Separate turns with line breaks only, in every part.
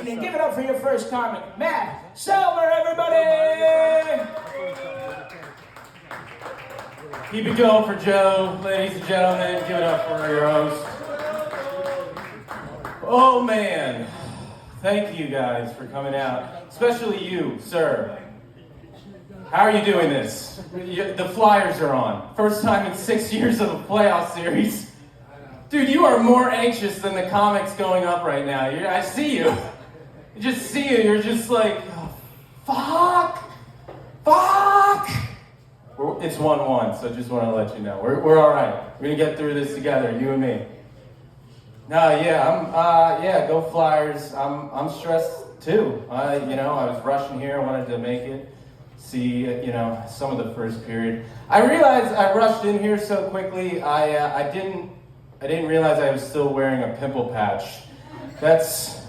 evening. Give it up for your first comic, Matt Selmer, everybody!
Keep it going for Joe, ladies and gentlemen. Give it up for your host. Oh man, thank you guys for coming out, especially you, sir. How are you doing this? The Flyers are on. First time in 6 years of a playoff series. Dude, you are more anxious than the comics going up right now. I see you. I just see you. You're just like, oh, fuck. It's 1-1, so just want to let you know. We're all right. We're going to get through this together, you and me. No, yeah, go Flyers. I'm stressed too. I was rushing here. I wanted to make it. See, some of the first period. I realized I rushed in here so quickly. I didn't realize I was still wearing a pimple patch. That's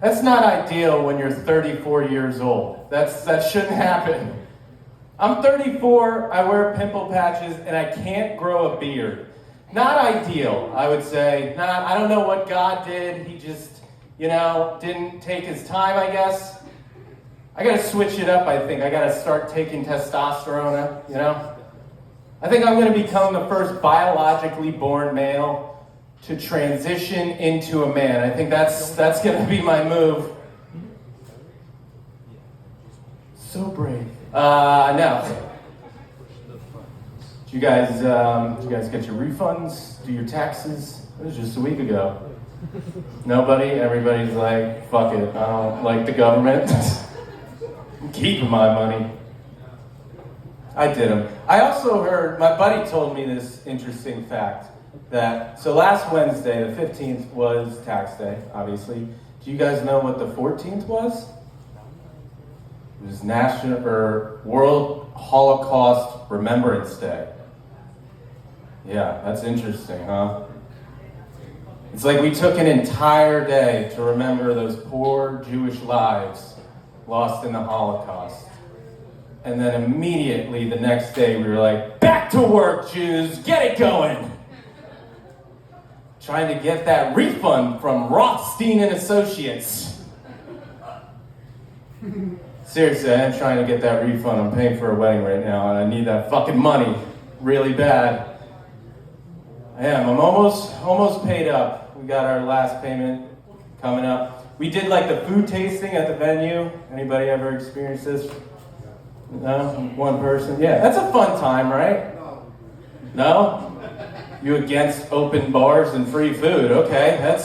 not ideal when you're 34 years old. That shouldn't happen. I'm 34. I wear pimple patches, and I can't grow a beard. Not ideal, I would say. I don't know what God did. He just, didn't take his time, I guess. I gotta switch it up, I think. I gotta start taking testosterone, I think I'm gonna become the first biologically born male to transition into a man. I think that's gonna be my move. So brave. No. Did you guys get your refunds? Do your taxes? It was just a week ago. Nobody? Everybody's like, fuck it, I don't like the government. I'm keeping my money. I did them. I also heard, my buddy told me this interesting fact, so last Wednesday, the 15th, was tax day, obviously. Do you guys know what the 14th was? It was World Holocaust Remembrance Day. Yeah, that's interesting, huh? It's like we took an entire day to remember those poor Jewish lives lost in the Holocaust. And then immediately the next day we were like, back to work, Jews, get it going! Trying to get that refund from Rothstein and Associates. Seriously, I am trying to get that refund. I'm paying for a wedding right now and I need that fucking money really bad. I am. I'm almost paid up. We got our last payment coming up. We did like the food tasting at the venue. Anybody ever experienced this? No? One person? Yeah, that's a fun time, right? No? You against open bars and free food. Okay,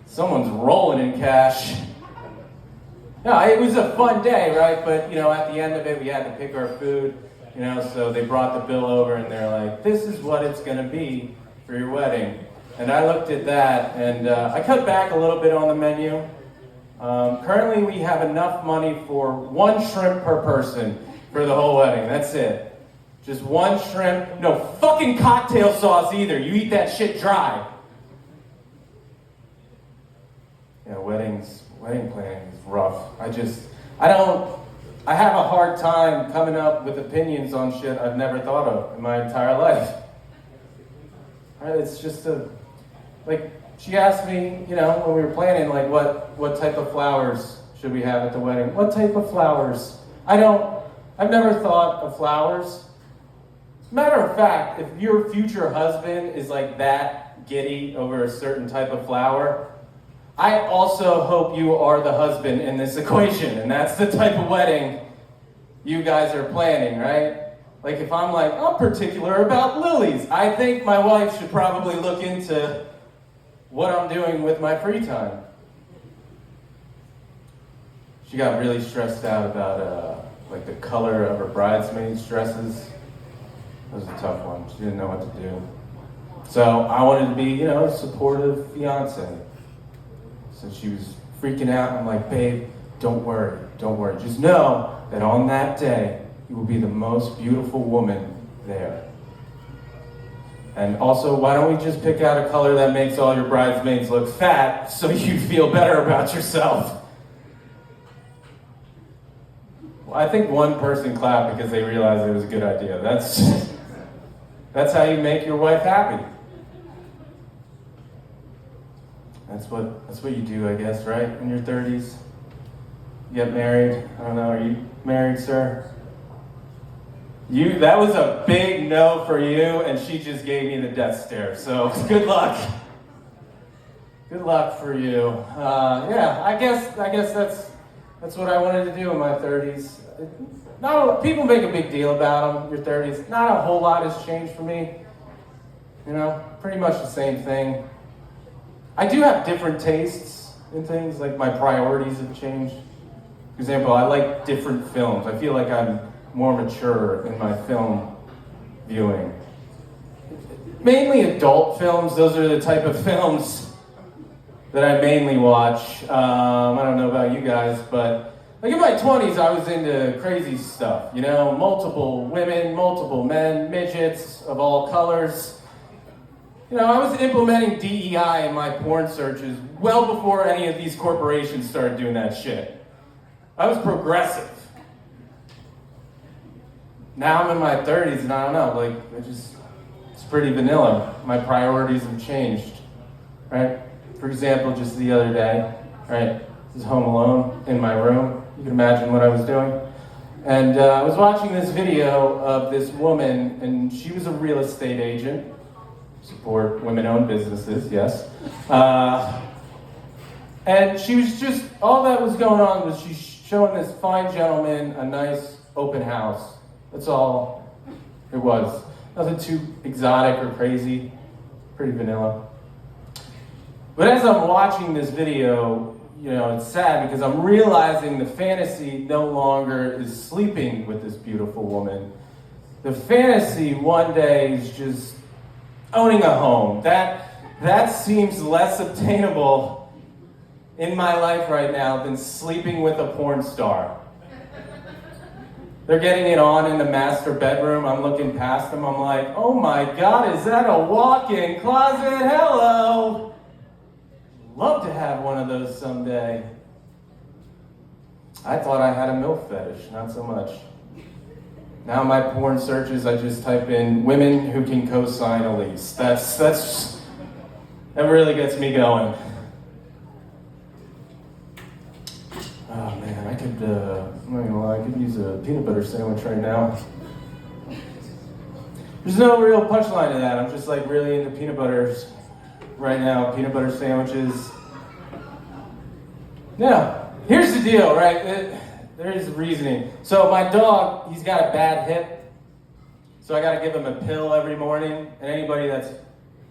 someone's rolling in cash. No, it was a fun day, right? But, at the end of it, we had to pick our food, so they brought the bill over and they're like, this is what it's going to be for your wedding. And I looked at that and I cut back a little bit on the menu. Currently, we have enough money for 1 shrimp per person for the whole wedding. That's it. Just 1 shrimp. No fucking cocktail sauce either. You eat that shit dry. Yeah, wedding planning is rough. I have a hard time coming up with opinions on shit I've never thought of in my entire life. It's just she asked me, when we were planning, like, what type of flowers should we have at the wedding? What type of flowers? I've never thought of flowers. Matter of fact, if your future husband is like that giddy over a certain type of flower, I also hope you are the husband in this equation, and that's the type of wedding you guys are planning, right? Like if I'm particular about lilies, I think my wife should probably look into what I'm doing with my free time. She got really stressed out about the color of her bridesmaids' dresses. That was a tough one. She didn't know what to do. So I wanted to be, a supportive fiance. So she was freaking out. I'm like, babe, don't worry. Just know that on that day, you will be the most beautiful woman there. And also, why don't we just pick out a color that makes all your bridesmaids look fat so you feel better about yourself? Well, I think one person clapped because they realized it was a good idea. That's how you make your wife happy. That's what you do, I guess, right? In your 30s, you get married. I don't know. Are you married, sir? That was a big no for you, and she just gave me the death stare. So good luck. Good luck for you. Yeah, I guess that's what I wanted to do in my 30s. People make a big deal about them. Your 30s. Not a whole lot has changed for me. You know, pretty much the same thing. I do have different tastes in things, like my priorities have changed. For example, I like different films. I feel like I'm more mature in my film viewing. Mainly adult films. Those are the type of films that I mainly watch. I don't know about you guys, but like in my 20s, I was into crazy stuff. You know, multiple women, multiple men, midgets of all colors. You know, I was implementing DEI in my porn searches well before any of these corporations started doing that shit. I was progressive. Now I'm in my 30s and I don't know, like, it's pretty vanilla. My priorities have changed, right? For example, just the other day, right, I was home alone in my room. You can imagine what I was doing. And I was watching this video of this woman, and she was a real estate agent. Support women-owned businesses, yes. And she was just, all that was going on was she's showing this fine gentleman a nice open house. That's all it was. Nothing too exotic or crazy, pretty vanilla. But as I'm watching this video, you know, it's sad because I'm realizing the fantasy no longer is sleeping with this beautiful woman. The fantasy one day is just owning a home. That seems less obtainable in my life right now than sleeping with a porn star. They're getting it on in the master bedroom. I'm looking past them. I'm like, oh my God, is that a walk-in closet? Hello. Love to have one of those someday. I thought I had a MILF fetish, not so much. Now my porn searches, I just type in women who can co-sign a lease. That really gets me going. Oh man, I'm not gonna lie, I could use a peanut butter sandwich right now. There's no real punchline to that. I'm just like really into peanut butters right now, peanut butter sandwiches. Now, here's the deal, right? There is reasoning. So my dog, he's got a bad hip, so I gotta give him a pill every morning, and anybody that's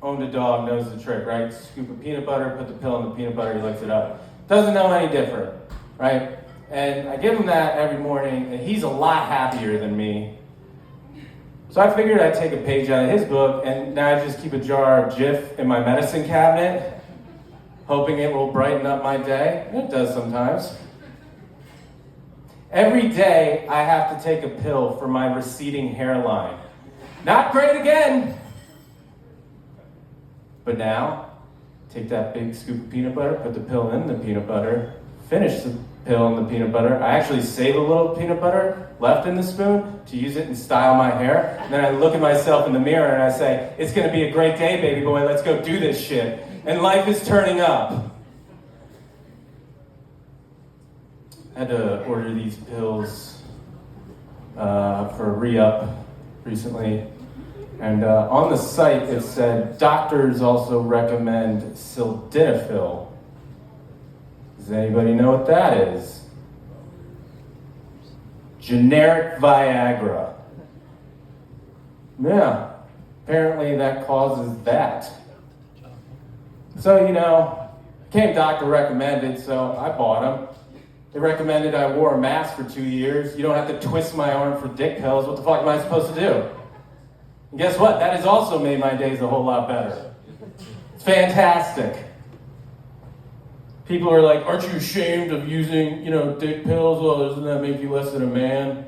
owned a dog knows the trick, right? Scoop of peanut butter, put the pill in the peanut butter, he licks it up. Doesn't know any different, right? And I give him that every morning, and he's a lot happier than me. So I figured I'd take a page out of his book, and now I just keep a jar of Jif in my medicine cabinet, hoping it will brighten up my day. It does sometimes. Every day, I have to take a pill for my receding hairline. Not great again. But now, take that big scoop of peanut butter, put the pill in the peanut butter, finish the pill in the peanut butter. I actually save a little peanut butter left in the spoon to use it and style my hair. And then I look at myself in the mirror and I say, it's gonna be a great day, baby boy, let's go do this shit. And life is turning up. I had to order these pills for re-up recently. And on the site it said, doctors also recommend sildenafil. Does anybody know what that is? Generic Viagra. Yeah, apparently that causes that. So, you know, came doctor recommended, so I bought them. They recommended I wore a mask for 2 years. You don't have to twist my arm for dick pills. What the fuck am I supposed to do? And guess what? That has also made my days a whole lot better. It's fantastic. People are like, aren't you ashamed of using, dick pills? Well, doesn't that make you less than a man?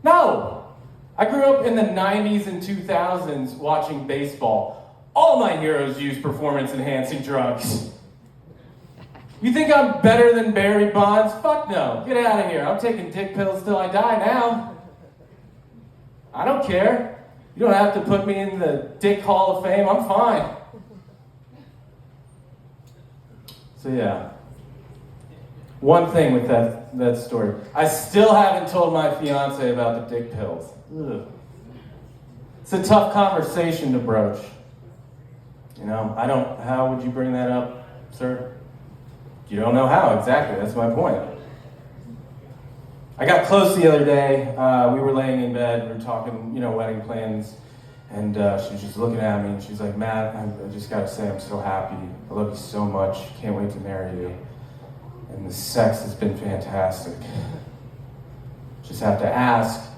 No! I grew up in the 90s and 2000s watching baseball. All my heroes use performance-enhancing drugs. You think I'm better than Barry Bonds? Fuck no. Get out of here. I'm taking dick pills till I die now. I don't care. You don't have to put me in the Dick Hall of Fame. I'm fine. So yeah. One thing with that story. I still haven't told my fiance about the dick pills. Ugh. It's a tough conversation to broach. You know, how would you bring that up, sir? You don't know how, exactly, that's my point. I got close the other day, we were laying in bed, we were talking, wedding plans, and she was just looking at me and she's like, Matt, I just gotta say I'm so happy. I love you so much, can't wait to marry you. And the sex has been fantastic. Just have to ask,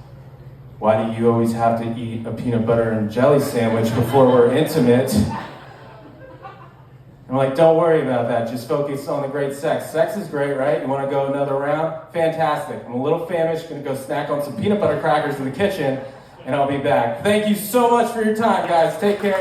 why do you always have to eat a peanut butter and jelly sandwich before we're intimate? I'm like, don't worry about that. Just focus on the great sex. Sex is great, right? You want to go another round? Fantastic. I'm a little famished. Going to go snack on some peanut butter crackers in the kitchen, and I'll be back. Thank you so much for your time, guys. Take care.